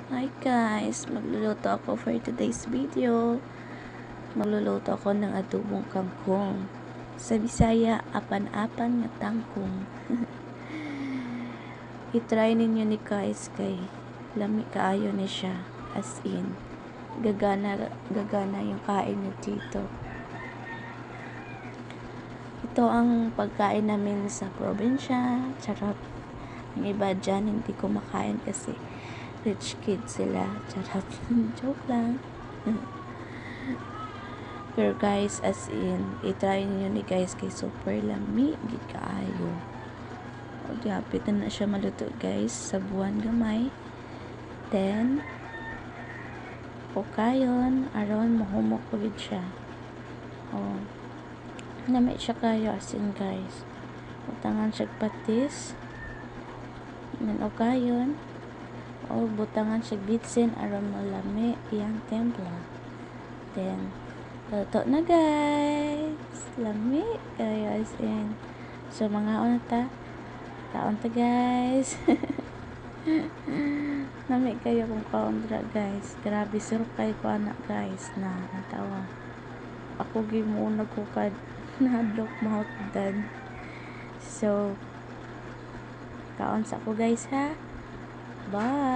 Hi guys, magluluto ako for today's video. Magluluto ako ng adobong kangkong. Sa Bisaya, apan-apan nga tangkong. I-try ninyo ni guys kay lami kaayo ni siya. As in, gagana yung kain niyo dito. Ito ang pagkain namin sa probinsya. Charot. Yung iba dyan, hindi ko makain kasi rich kids sila. Charot. Joke lang. Pero guys, as in, i-try niyo ni guys kay super lami. Gikaayo. O, hapit na siya maluto guys. Sa buwan gamay. Then, kayon, aron mahumok ulit siya. O, namay siya kayo as in guys. Butangan siya patis. Then, kayon. O, butangan siya bitsin aron malami iyang templa. Then, luto na guys. Lami kayo as in. So, mga unta. Kaon ta guys. Lami kayo kung kaundra guys. Grabe, surprise ko anak guys na natawa. Ako gimuna ko kad nahadlok mahotdan. So, kaon sa ko guys ha. Bye.